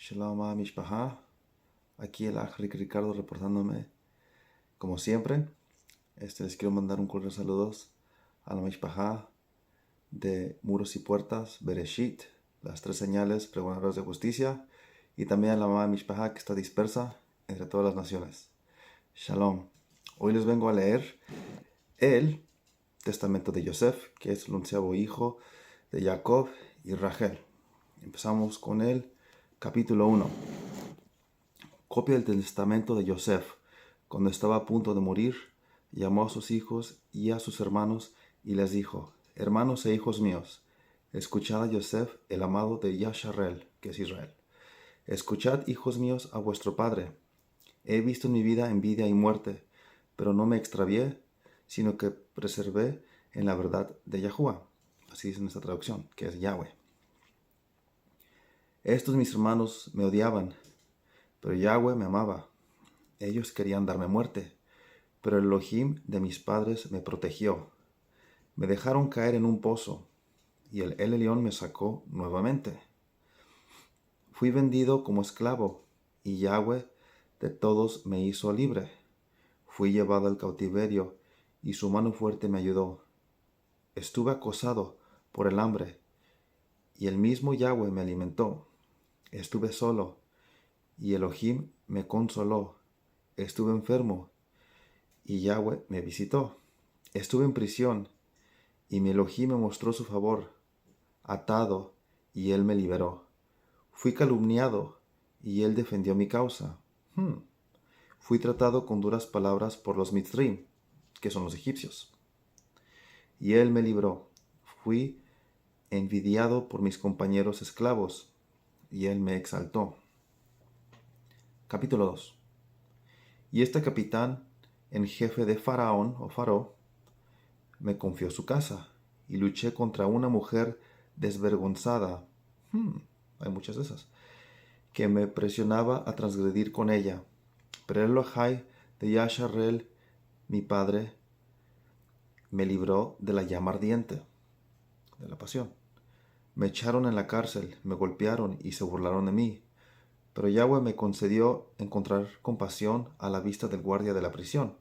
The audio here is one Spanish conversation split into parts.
Shalom a Mishpaha. Aquí el Rick Ricardo reportándome. Como siempre, les quiero mandar un cordial saludos a la Mishpaha de Muros y Puertas, Bereshit, las tres señales pregonadoras de justicia, y también a la mamá Mishpaha que está dispersa entre todas las naciones. Shalom. Hoy les vengo a leer el testamento de Yosef, que es el 11º hijo de Jacob y Rachel. Empezamos con el capítulo 1. Copia del testamento de Yosef. Cuando estaba a punto de morir, llamó a sus hijos y a sus hermanos y les dijo: Hermanos e hijos míos, escuchad a Yosef, el amado de Yasharel, que es Israel. Escuchad, hijos míos, a vuestro padre. He visto en mi vida envidia y muerte, pero no me extravié, sino que preservé en la verdad de Yahuwah. Así dice en esta traducción, que es Yahweh. Estos mis hermanos me odiaban, pero Yahweh me amaba. Ellos querían darme muerte, pero el Elohim de mis padres me protegió. Me dejaron caer en un pozo, y el El Elyon me sacó nuevamente. Fui vendido como esclavo, y Yahweh de todos me hizo libre. Fui llevado al cautiverio, y su mano fuerte me ayudó. Estuve acosado por el hambre, y el mismo Yahweh me alimentó. Estuve solo, y Elohim me consoló. Estuve enfermo, y Yahweh me visitó. Estuve en prisión, y mi Elohim me mostró su favor. Atado, y él me liberó. Fui calumniado, y él defendió mi causa. Fui tratado con duras palabras por los Mitzrim, que son los egipcios, y él me libró. Fui envidiado por mis compañeros esclavos, y él me exaltó. Capítulo 2. Y este capitán en jefe de Faraón o Faraó me confió su casa, y luché contra una mujer desvergonzada. Hay muchas de esas. Que me presionaba a transgredir con ella. Pero el Elohai de Yasharel, mi padre, me libró de la llama ardiente, de la pasión. Me echaron en la cárcel, me golpearon y se burlaron de mí. Pero Yahweh me concedió encontrar compasión a la vista del guardia de la prisión,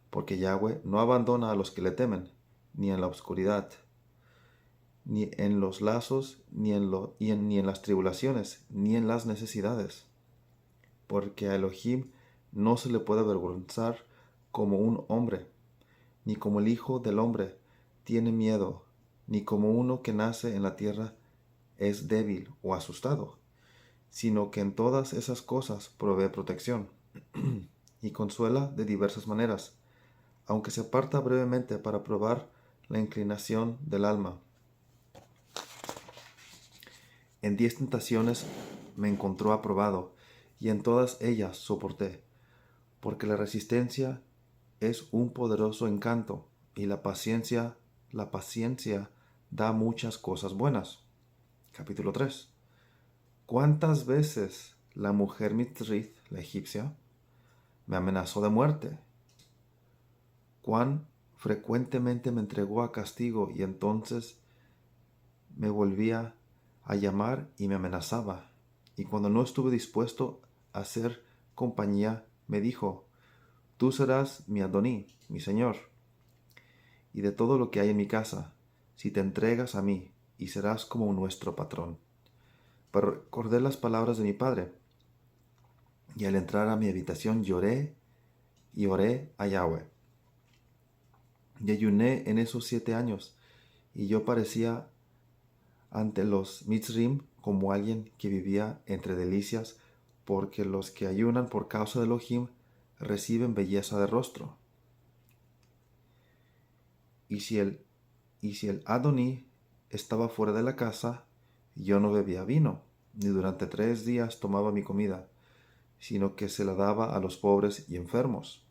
porque Yahweh no abandona a los que le temen, ni en la oscuridad, ni en los lazos, ni en las tribulaciones, ni en las necesidades. Porque a Elohim no se le puede avergonzar como un hombre, ni como el hijo del hombre tiene miedo, ni como uno que nace en la tierra es débil o asustado, sino que en todas esas cosas provee protección y consuela de diversas maneras, aunque se aparta brevemente para probar la inclinación del alma. En 10 tentaciones me encontró aprobado, y en todas ellas soporté, porque la resistencia es un poderoso encanto, y la paciencia da muchas cosas buenas. Capítulo 3. ¿Cuántas veces la mujer Mitzrith, la egipcia, me amenazó de muerte? ¿Cuán frecuentemente me entregó a castigo y entonces me volvía a llamar y me amenazaba? Y cuando no estuve dispuesto a hacer compañía, me dijo: Tú serás mi Adoní, mi señor, y de todo lo que hay en mi casa, si te entregas a mí, y serás como nuestro patrón. Pero recordé las palabras de mi padre, y al entrar a mi habitación lloré y oré a Yahweh. Y ayuné en esos 7 años, y yo parecía ante los Mitzrim como alguien que vivía entre delicias, porque los que ayunan por causa de Elohim reciben belleza de rostro. Y si el Adoní estaba fuera de la casa, yo no bebía vino, ni durante 3 días tomaba mi comida, sino que se la daba a los pobres y enfermos.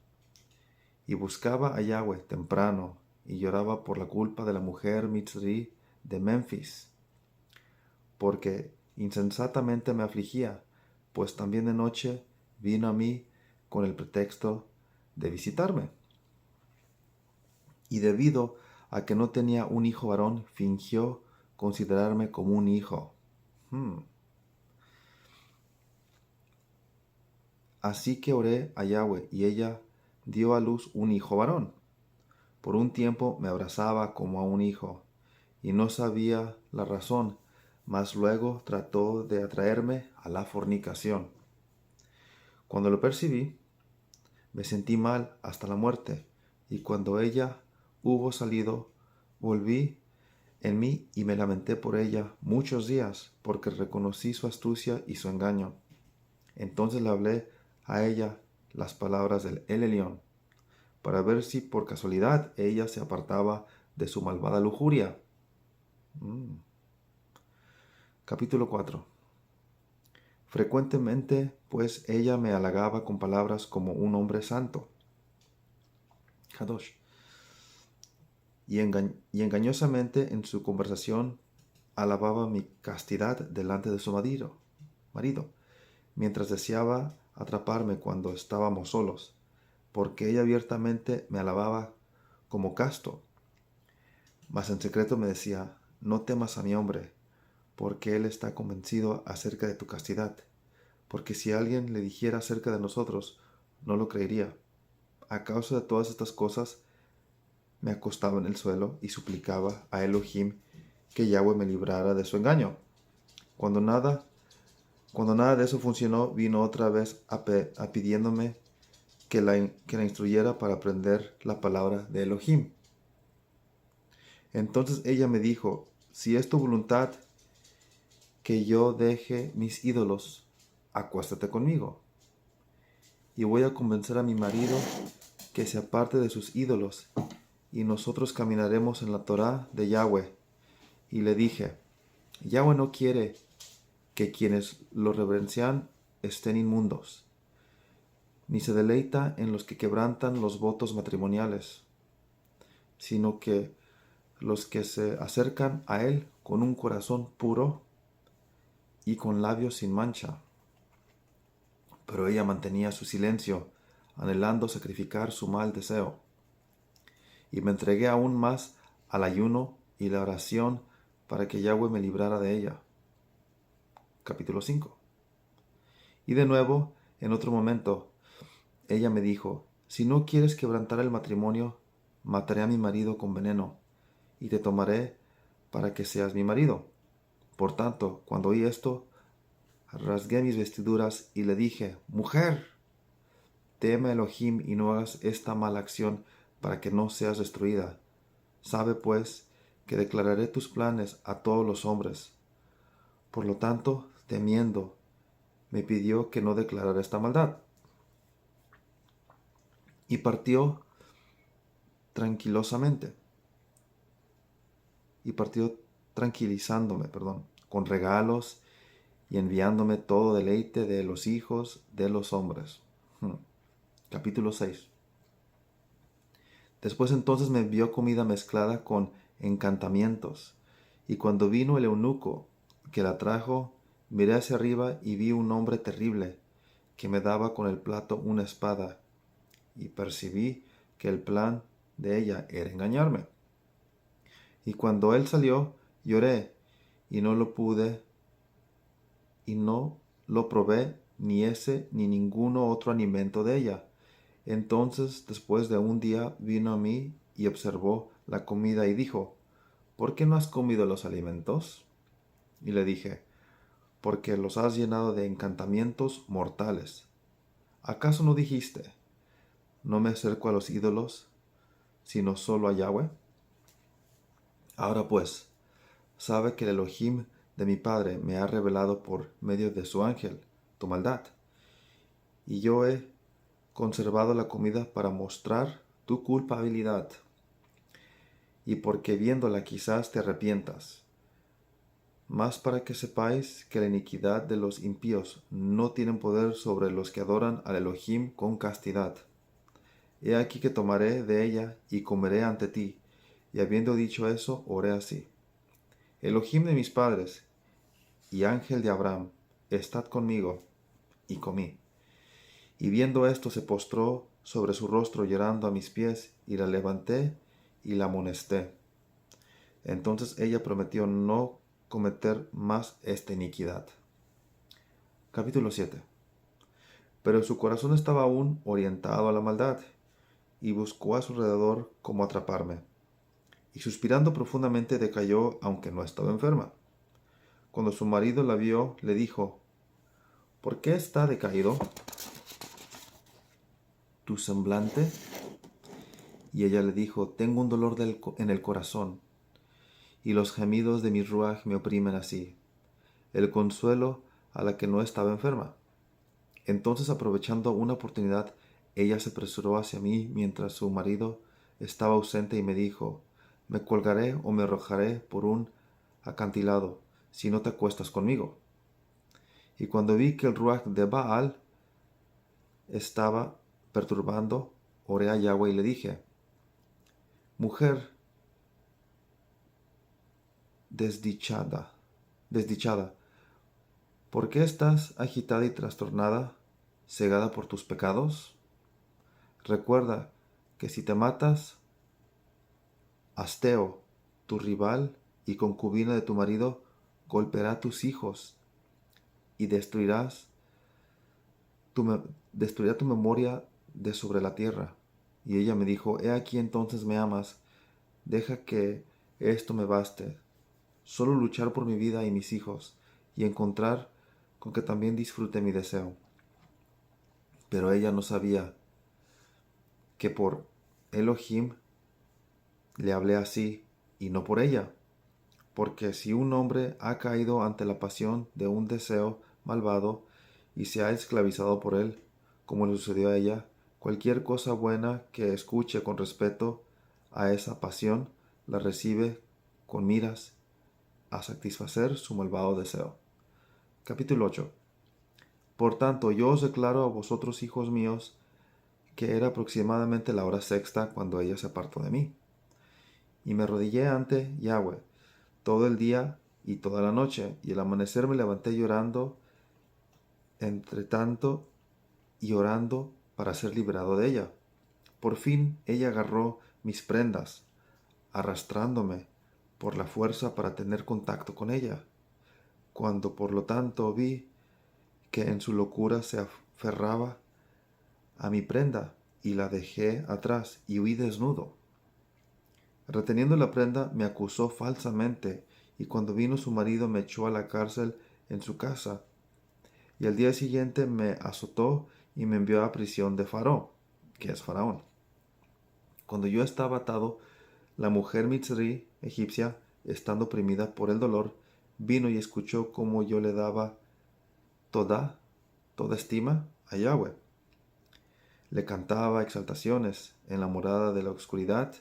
Y buscaba a Yahweh temprano, y lloraba por la culpa de la mujer Mitzri de Memphis, porque insensatamente me afligía, pues también de noche vino a mí con el pretexto de visitarme. Y debido a que no tenía un hijo varón, fingió considerarme como un hijo. Así que oré a Yahweh y ella dio a luz un hijo varón. Por un tiempo me abrazaba como a un hijo y no sabía la razón, mas luego trató de atraerme a la fornicación. Cuando lo percibí, me sentí mal hasta la muerte, y cuando ella hubo salido, volví en mí y me lamenté por ella muchos días, porque reconocí su astucia y su engaño. Entonces le hablé a ella las palabras del El Elyon, para ver si por casualidad ella se apartaba de su malvada lujuria. Capítulo 4. Frecuentemente, pues, ella me halagaba con palabras como un hombre santo. Kadosh. Y engañosamente en su conversación alababa mi castidad delante de su marido, mientras deseaba atraparme cuando estábamos solos, porque ella abiertamente me alababa como casto. Mas en secreto me decía, no temas a mi hombre, porque él está convencido acerca de tu castidad, porque si alguien le dijera acerca de nosotros, no lo creería. A causa de todas estas cosas, me acostaba en el suelo y suplicaba a Elohim que Yahweh me librara de su engaño. Cuando nada de eso funcionó, vino otra vez a pidiéndome que la instruyera para aprender la palabra de Elohim. Entonces ella me dijo, si es tu voluntad que yo deje mis ídolos, acuéstate conmigo. Y voy a convencer a mi marido que se aparte de sus ídolos, y nosotros caminaremos en la Torá de Yahweh. Y le dije, Yahweh no quiere que quienes lo reverencian estén inmundos, ni se deleita en los que quebrantan los votos matrimoniales, sino que los que se acercan a él con un corazón puro y con labios sin mancha. Pero ella mantenía su silencio, anhelando sacrificar su mal deseo. Y me entregué aún más al ayuno y la oración para que Yahweh me librara de ella. Capítulo 5. Y de nuevo, en otro momento, ella me dijo, si no quieres quebrantar el matrimonio, mataré a mi marido con veneno, y te tomaré para que seas mi marido. Por tanto, cuando oí esto, rasgué mis vestiduras y le dije, mujer, teme a Elohim y no hagas esta mala acción para que no seas destruida. Sabe, pues, que declararé tus planes a todos los hombres. Por lo tanto, temiendo, me pidió que no declarara esta maldad. Y partió tranquilosamente. Y partió tranquilizándome, con regalos y enviándome todo deleite de los hijos de los hombres. Capítulo 6. Después entonces me envió comida mezclada con encantamientos, y cuando vino el eunuco que la trajo, miré hacia arriba y vi un hombre terrible, que me daba con el plato una espada, y percibí que el plan de ella era engañarme. Y cuando él salió, lloré, y no lo probé ni ese ni ninguno otro alimento de ella. Entonces, después de un día, vino a mí y observó la comida y dijo, ¿por qué no has comido los alimentos? Y le dije, porque los has llenado de encantamientos mortales. ¿Acaso no dijiste, no me acerco a los ídolos, sino solo a Yahweh? Ahora pues, sabe que el Elohim de mi padre me ha revelado por medio de su ángel tu maldad, y yo he conservado la comida para mostrar tu culpabilidad, y porque viéndola quizás te arrepientas, mas para que sepáis que la iniquidad de los impíos no tiene poder sobre los que adoran al Elohim con castidad. He aquí que tomaré de ella y comeré ante ti. Y habiendo dicho eso, oré así. Elohim de mis padres y ángel de Abraham, estad conmigo. Y comí. Y viendo esto se postró sobre su rostro llorando a mis pies, y la levanté y la amonesté. Entonces ella prometió no cometer más esta iniquidad. Capítulo 7. Pero su corazón estaba aún orientado a la maldad, y buscó a su alrededor cómo atraparme. Y suspirando profundamente decayó, aunque no estaba enferma. Cuando su marido la vio, le dijo: ¿Por qué está decaído tu semblante? Y ella le dijo: Tengo un dolor en el corazón, y los gemidos de mi ruaj me oprimen así, el consuelo a la que no estaba enferma. Entonces, aprovechando una oportunidad, ella se apresuró hacia mí mientras su marido estaba ausente y me dijo: Me colgaré o me arrojaré por un acantilado si no te acuestas conmigo. Y cuando vi que el ruaj de Baal estaba perturbando, oré a Yahweh y le dije: Mujer desdichada, ¿por qué estás agitada y trastornada, cegada por tus pecados? Recuerda que si te matas, Asteo, tu rival y concubina de tu marido, golpeará a tus hijos y destruirá tu memoria de sobre la tierra. Y ella me dijo: He aquí, entonces me amas, deja que esto me baste, solo luchar por mi vida y mis hijos, y encontrar con que también disfrute mi deseo. Pero ella no sabía que por Elohim le hablé así, y no por ella, porque si un hombre ha caído ante la pasión de un deseo malvado y se ha esclavizado por él, como le sucedió a ella, cualquier cosa buena que escuche con respeto a esa pasión la recibe con miras a satisfacer su malvado deseo. Capítulo 8. Por tanto, yo os declaro a vosotros, hijos míos, que era aproximadamente la hora sexta cuando ella se apartó de mí. Y me arrodillé ante Yahweh todo el día y toda la noche, y al amanecer me levanté llorando, entre tanto, y orando para ser liberado de ella. Por fin ella agarró mis prendas, arrastrándome por la fuerza para tener contacto con ella. Cuando por lo tanto vi que en su locura se aferraba a mi prenda, y la dejé atrás y huí desnudo. Reteniendo la prenda, me acusó falsamente, y cuando vino su marido me echó a la cárcel en su casa, y al día siguiente me azotó y me envió a prisión de Faraón, que es Faraón. Cuando yo estaba atado, la mujer Mitzri, egipcia, estando oprimida por el dolor, vino y escuchó cómo yo le daba toda estima a Yahweh. Le cantaba exaltaciones en la morada de la oscuridad,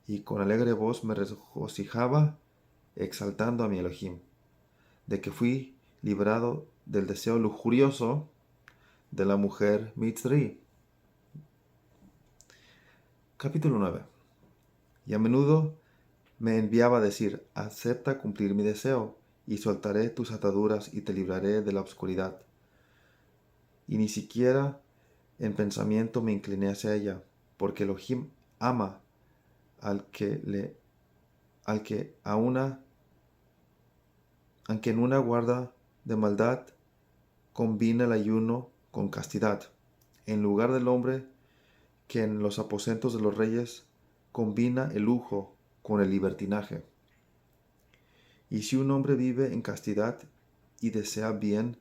y con alegre voz me regocijaba exaltando a mi Elohim, de que fui librado del deseo lujurioso de la mujer Mitzri. Capítulo 9. Y a menudo me enviaba a decir: acepta cumplir mi deseo, y soltaré tus ataduras y te libraré de la oscuridad. Y ni siquiera en pensamiento me incliné hacia ella, porque Elohim ama aunque en una guarda de maldad combina el ayuno con castidad, en lugar del hombre que en los aposentos de los reyes combina el lujo con el libertinaje. Y si un hombre vive en castidad y desea bien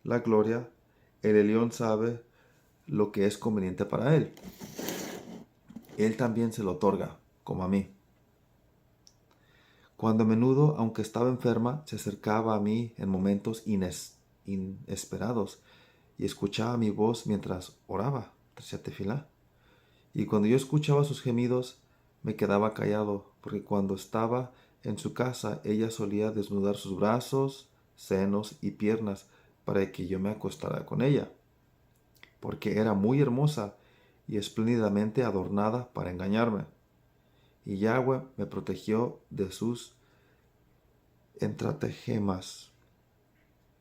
la gloria, el Elión sabe lo que es conveniente para él. Él también se lo otorga, como a mí. Cuando a menudo, aunque estaba enferma, se acercaba a mí en momentos inesperados y escuchaba mi voz mientras oraba, tefilá. Y cuando yo escuchaba sus gemidos, me quedaba callado, porque cuando estaba en su casa, ella solía desnudar sus brazos, senos y piernas para que yo me acostara con ella, porque era muy hermosa y espléndidamente adornada para engañarme. Y Yahweh me protegió de sus estratagemas,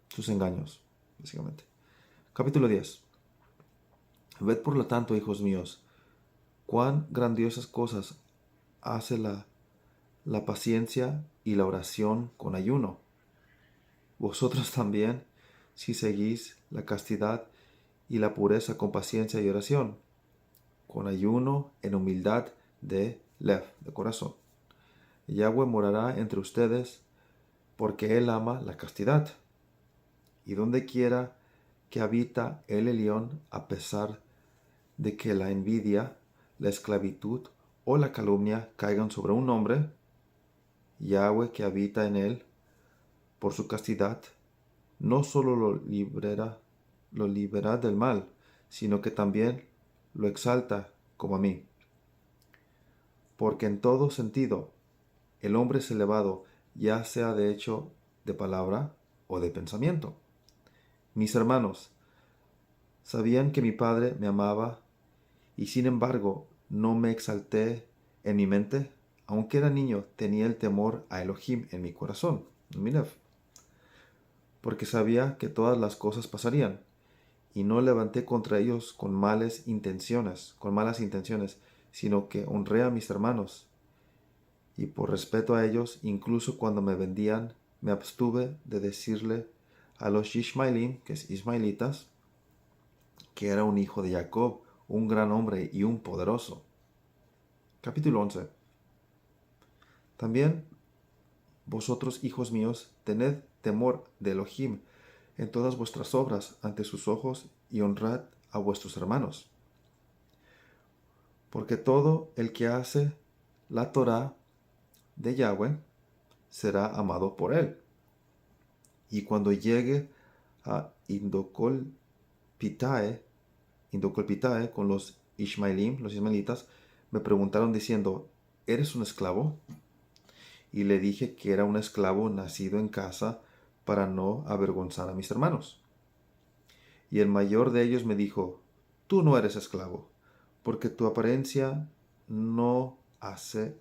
sus engaños, básicamente. Capítulo 10. Ved por lo tanto, hijos míos, cuán grandiosas cosas hace la paciencia y la oración con ayuno. Vosotros también, si seguís la castidad y la pureza con paciencia y oración, con ayuno en humildad de lev, de corazón. Yahweh morará entre ustedes porque Él ama la castidad. Y donde quiera que habita el Elión, a pesar de que la envidia, la esclavitud o la calumnia caigan sobre un hombre, Yahweh que habita en él, por su castidad, no solo lo libera del mal, sino que también lo exalta como a mí. Porque en todo sentido, el hombre es elevado, ya sea de hecho, de palabra o de pensamiento. Mis hermanos, sabían que mi Padre me amaba y sin embargo no me exalté en mi mente. Aunque era niño, tenía el temor a Elohim en mi corazón, en mi lev, porque sabía que todas las cosas pasarían, y no levanté contra ellos con malas intenciones, sino que honré a mis hermanos, y por respeto a ellos, incluso cuando me vendían, me abstuve de decirle a los Ishmaelim, que es ismaelitas, que era un hijo de Jacob, un gran hombre y un poderoso. Capítulo 11. También vosotros, hijos míos, tened temor de Elohim en todas vuestras obras ante sus ojos y honrad a vuestros hermanos. Porque todo el que hace la Torá de Yahweh será amado por él. Y cuando llegue a Indocolpitae con los Ishmaelim, los ismaelitas, me preguntaron diciendo, ¿eres un esclavo? Y le dije que era un esclavo nacido en casa para no avergonzar a mis hermanos. Y el mayor de ellos me dijo, tú no eres esclavo, porque tu apariencia no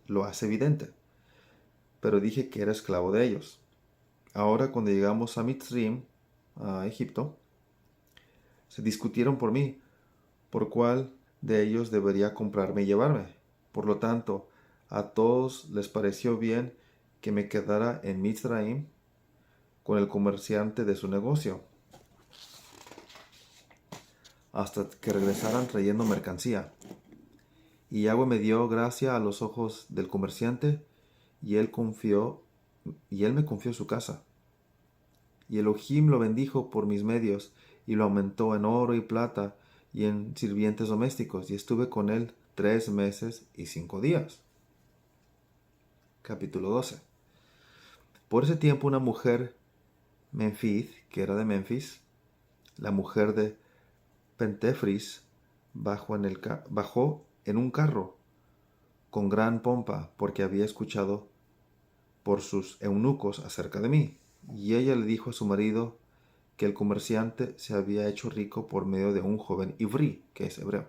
lo hace evidente. Pero dije que era esclavo de ellos. Ahora cuando llegamos a Mitzrim, a Egipto, se discutieron por mí, por cuál de ellos debería comprarme y llevarme. Por lo tanto, a todos les pareció bien que me quedara en Mitzraim con el comerciante de su negocio, hasta que regresaran trayendo mercancía. Y Yahweh me dio gracia a los ojos del comerciante, y él me confió su casa. Y Elohim lo bendijo por mis medios, y lo aumentó en oro y plata, y en sirvientes domésticos, y estuve con él 3 meses y 5 días. Capítulo 12. Por ese tiempo una mujer Menfith, que era de Memphis, la mujer de Pentefris, bajó en un carro con gran pompa, porque había escuchado por sus eunucos acerca de mí. Y ella le dijo a su marido que el comerciante se había hecho rico por medio de un joven ivrí, que es hebreo.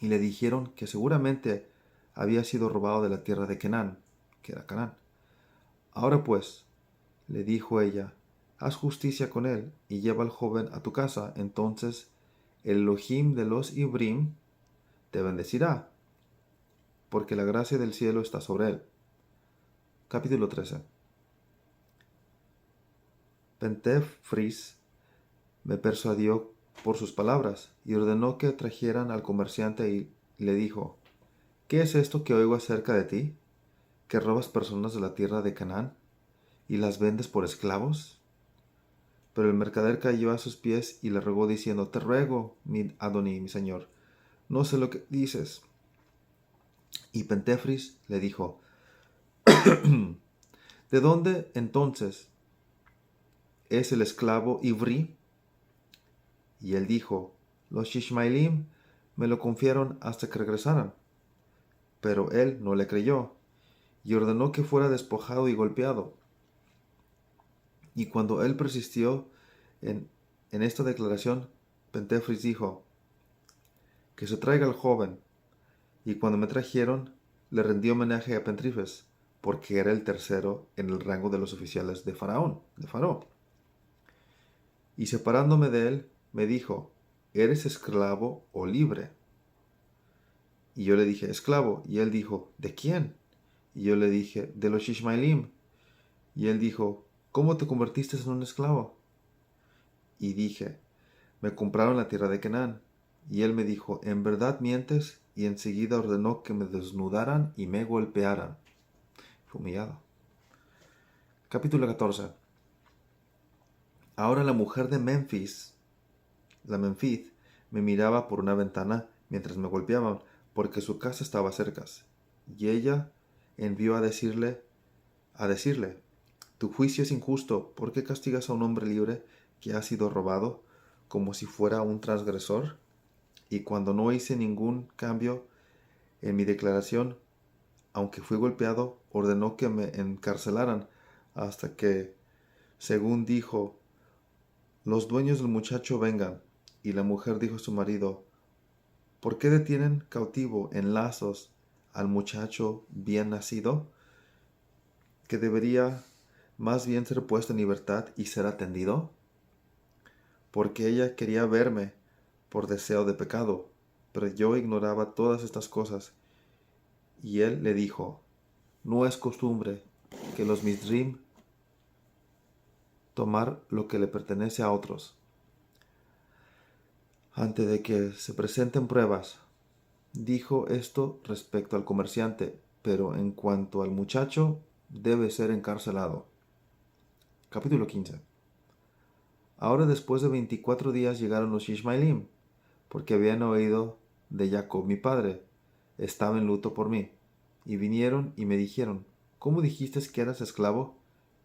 Y le dijeron que seguramente había sido robado de la tierra de Canaán, que era Canaán. Ahora pues, le dijo ella, haz justicia con él y lleva al joven a tu casa. Entonces el Elohim de los Ibrim te bendecirá, porque la gracia del cielo está sobre él. Capítulo 13. Pentefris me persuadió por sus palabras y ordenó que trajeran al comerciante y le dijo, ¿qué es esto que oigo acerca de ti? ¿Que robas personas de la tierra de Canaán y las vendes por esclavos? Pero el mercader cayó a sus pies y le rogó diciendo, te ruego, mi Adoní, mi señor, no sé lo que dices. Y Pentefris le dijo, ¿de dónde entonces es el esclavo ivrí? Y él dijo, los Ishmaelim me lo confiaron hasta que regresaran. Pero él no le creyó, y ordenó que fuera despojado y golpeado. Y cuando él persistió en esta declaración, Pentefris dijo, que se traiga al joven. Y cuando me trajeron, le rendí homenaje a Pentefris, porque era el tercero en el rango de los oficiales de Faraón. Y separándome de él, me dijo, ¿eres esclavo o libre? Y yo le dije, esclavo. Y él dijo, ¿de quién? Y yo le dije, de los Ishmaelim. Y él dijo, ¿cómo te convertiste en un esclavo? Y dije, me compraron la tierra de Canaán. Y él me dijo, en verdad mientes, y enseguida ordenó que me desnudaran y me golpearan. Fue humillado. Capítulo 14. Ahora la mujer de Memphis, la Memphis, me miraba por una ventana mientras me golpeaban, porque su casa estaba cerca. Y ella envió a decirle, tu juicio es injusto, ¿por qué castigas a un hombre libre que ha sido robado como si fuera un transgresor? Y cuando no hice ningún cambio en mi declaración, aunque fui golpeado, ordenó que me encarcelaran hasta que, según dijo, los dueños del muchacho vengan. Y la mujer dijo a su marido, ¿por qué detienen cautivo en lazos al muchacho bien nacido, que debería más bien ser puesto en libertad y ser atendido? Porque ella quería verme por deseo de pecado, pero yo ignoraba todas estas cosas. Y él le dijo, no es costumbre que los Mizrim tomar lo que le pertenece a otros, antes de que se presenten pruebas. Dijo esto respecto al comerciante, pero en cuanto al muchacho, debe ser encarcelado. Capítulo 15. Ahora después de 24 días llegaron los Ishmaelim, porque habían oído de Jacob mi padre. Estaba en luto por mí. Y vinieron y me dijeron, ¿cómo dijiste que eras esclavo?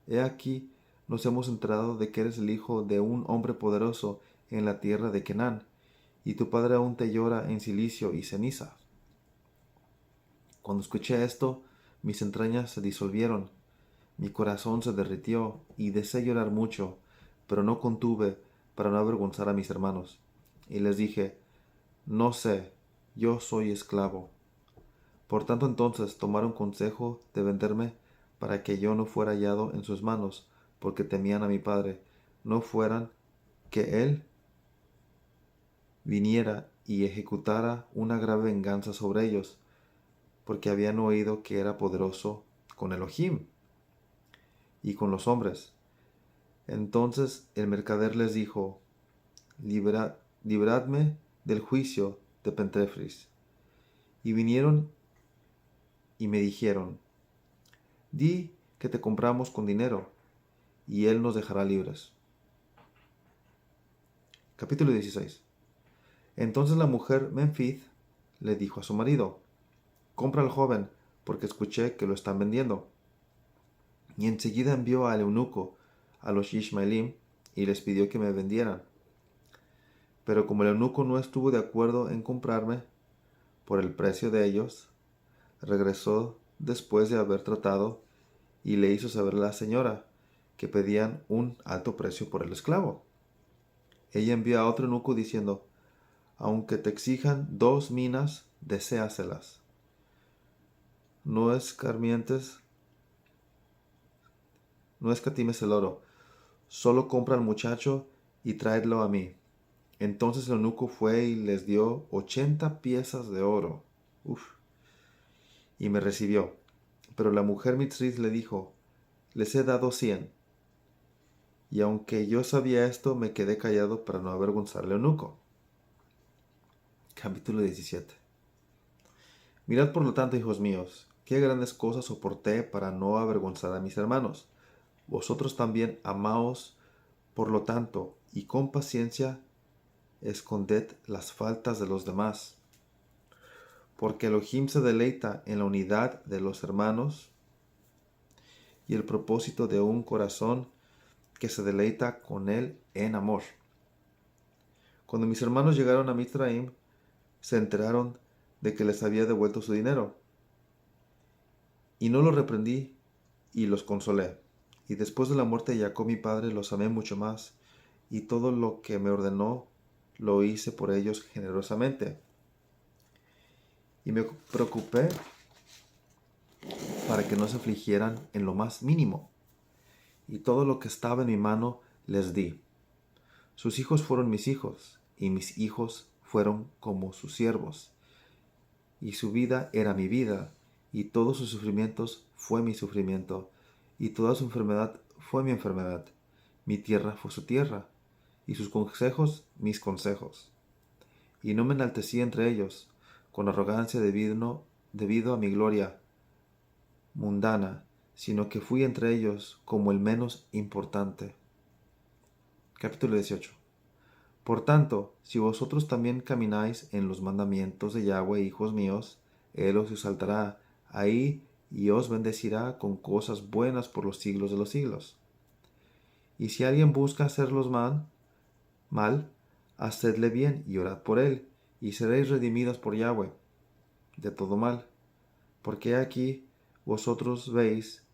He aquí, nos hemos enterado de que eres el hijo de un hombre poderoso en la tierra de Canaán, y tu padre aún te llora en cilicio y ceniza. Cuando escuché esto, mis entrañas se disolvieron, mi corazón se derritió, y deseé llorar mucho, pero no contuve para no avergonzar a mis hermanos. Y les dije, no sé, yo soy esclavo. Por tanto entonces tomaron consejo de venderme para que yo no fuera hallado en sus manos, porque temían a mi padre, no fueran que él viniera y ejecutara una grave venganza sobre ellos, porque habían oído que era poderoso con Elohim y con los hombres. Entonces el mercader les dijo, libradme del juicio de Pentefris. Y vinieron y me dijeron, di que te compramos con dinero, y él nos dejará libres. Capítulo 16. Entonces la mujer Memphis le dijo a su marido, compra al joven, porque escuché que lo están vendiendo. Y enseguida envió al eunuco a los Ishmaelim y les pidió que me vendieran. Pero como el eunuco no estuvo de acuerdo en comprarme por el precio de ellos, regresó después de haber tratado y le hizo saber a la señora que pedían un alto precio por el esclavo. Ella envió a otro eunuco diciendo, aunque te exijan 2 minas, deséaselas. No escarmientes, no escatimes el oro, solo compra al muchacho y tráedlo a mí. Entonces el eunuco fue y les dio 80 piezas de oro. Y me recibió. Pero la mujer Mitzrit le dijo, les he dado 100. Y aunque yo sabía esto, me quedé callado para no avergonzarle al eunuco. Capítulo 17. Mirad por lo tanto, hijos míos, qué grandes cosas soporté para no avergonzar a mis hermanos. Vosotros también amaos por lo tanto, y con paciencia esconded las faltas de los demás. Porque Elohim se deleita en la unidad de los hermanos y el propósito de un corazón que se deleita con él en amor. Cuando mis hermanos llegaron a Mitraim, se enteraron de que les había devuelto su dinero. Y no los reprendí y los consolé. Y después de la muerte de Jacob mi padre los amé mucho más, y todo lo que me ordenó lo hice por ellos generosamente. Y me preocupé para que no se afligieran en lo más mínimo. Y todo lo que estaba en mi mano les di. Sus hijos fueron mis hijos, y mis hijos fueron como sus siervos. Y su vida era mi vida, y todos sus sufrimientos fue mi sufrimiento, y toda su enfermedad fue mi enfermedad. Mi tierra fue su tierra, y sus consejos mis consejos. Y no me enaltecí entre ellos, con arrogancia debido a mi gloria mundana, sino que fui entre ellos como el menos importante. Capítulo 18. Por tanto, si vosotros también camináis en los mandamientos de Yahweh, hijos míos, Él os exaltará ahí y os bendecirá con cosas buenas por los siglos de los siglos. Y si alguien busca hacerlos mal, hacedle bien y orad por él, y seréis redimidos por Yahweh de todo mal. Porque aquí vosotros veis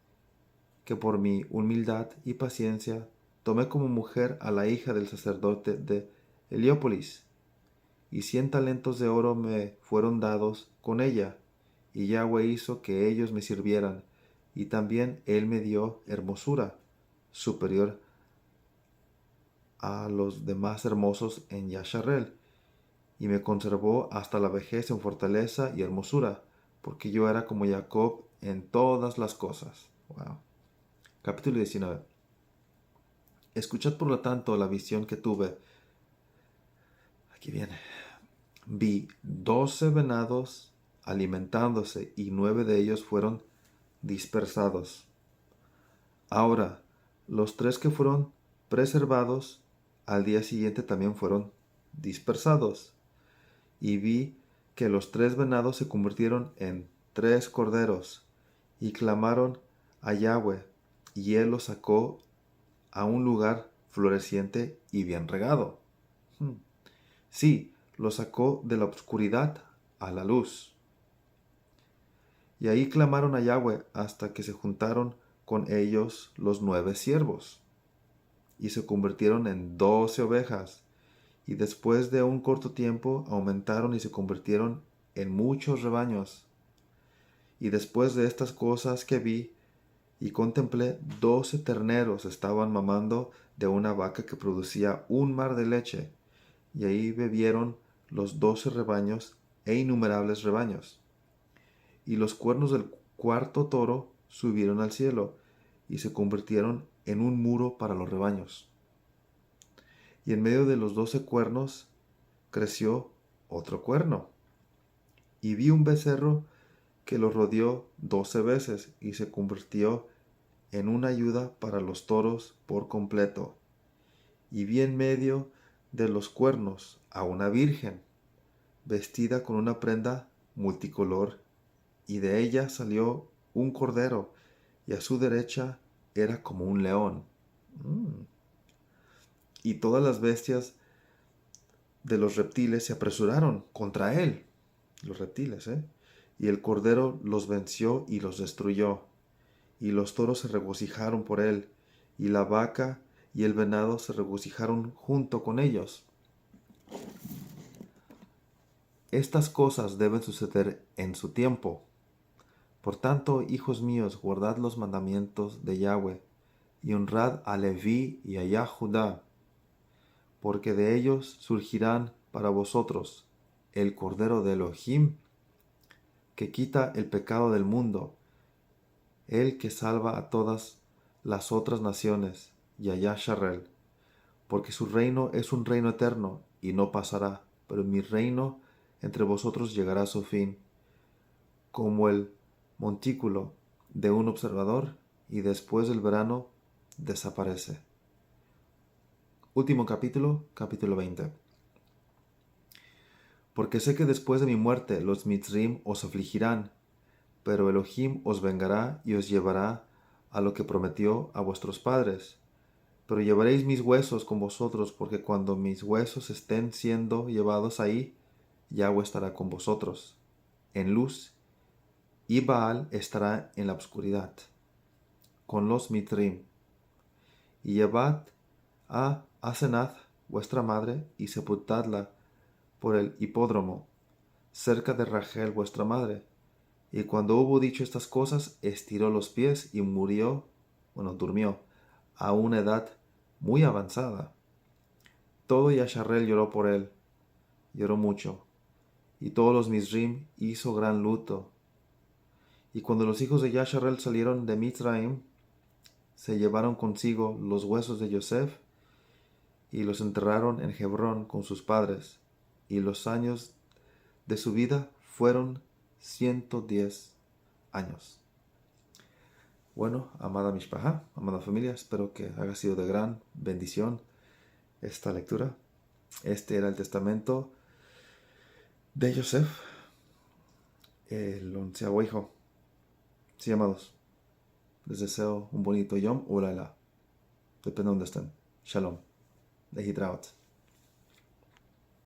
que por mi humildad y paciencia tomé como mujer a la hija del sacerdote de Heliópolis, y 100 talentos de oro me fueron dados con ella, y Yahweh hizo que ellos me sirvieran, y también él me dio hermosura superior a los demás hermosos en Yasharel, y me conservó hasta la vejez en fortaleza y hermosura, porque yo era como Jacob en todas las cosas. Wow. Capítulo 19. Escuchad por lo tanto la visión que tuve. Aquí viene. Vi 12 venados alimentándose y 9 de ellos fueron dispersados. Ahora, los 3 que fueron preservados al día siguiente también fueron dispersados. Y vi que los 3 venados se convirtieron en 3 corderos y clamaron a Yahweh, y él los sacó a un lugar floreciente y bien regado. Sí, los sacó de la oscuridad a la luz. Y ahí clamaron a Yahweh hasta que se juntaron con ellos los 9 siervos, y se convirtieron en 12 ovejas, y después de un corto tiempo aumentaron y se convirtieron en muchos rebaños. Y después de estas cosas que vi y contemplé, 12 terneros estaban mamando de una vaca que producía un mar de leche, y ahí bebieron los 12 rebaños e innumerables rebaños. Y los cuernos del cuarto toro subieron al cielo, y se convirtieron en un muro para los rebaños. Y en medio de los 12 cuernos creció otro cuerno. Y vi un becerro que lo rodeó 12 veces y se convirtió en una ayuda para los toros por completo. Y vi en medio de los cuernos a una virgen, vestida con una prenda multicolor, y de ella salió un cordero, y a su derecha era como un león. Y todas las bestias de los reptiles se apresuraron contra él, los reptiles, y el cordero los venció y los destruyó, y los toros se regocijaron por él, y la vaca y el venado se regocijaron junto con ellos. Estas cosas deben suceder en su tiempo. Por tanto, hijos míos, guardad los mandamientos de Yahweh, y honrad a Leví y a Yahudá, porque de ellos surgirán para vosotros el Cordero de Elohim, que quita el pecado del mundo, el que salva a todas las otras naciones, y a Yasharel, porque su reino es un reino eterno, y no pasará, pero mi reino entre vosotros llegará a su fin, como el montículo de un observador, y después del verano desaparece. Último capítulo, capítulo 20. Porque sé que después de mi muerte los Mitzrim os afligirán, pero Elohim os vengará y os llevará a lo que prometió a vuestros padres. Pero llevaréis mis huesos con vosotros, porque cuando mis huesos estén siendo llevados ahí, Yahweh estará con vosotros, en luz, y Baal estará en la oscuridad, con los Mitrim. Y llevad a Asenath, vuestra madre, y sepultadla por el hipódromo, cerca de Rachel, vuestra madre. Y cuando hubo dicho estas cosas, estiró los pies y durmió, a una edad muy avanzada. Todo Yasharel lloró por él, lloró mucho, y todos los Mizrim hizo gran luto. Y cuando los hijos de Yasharel salieron de Mitzraim, se llevaron consigo los huesos de Yosef y los enterraron en Hebrón con sus padres, y los años de su vida fueron 110 años. Bueno, amada Mishpaha, amada familia, espero que haya sido de gran bendición esta lectura. Este era el testamento de Yosef, el 11º hijo. Sí, amados, les deseo un bonito Yom Ulala. Depende de donde estén. Shalom. Lehitraot.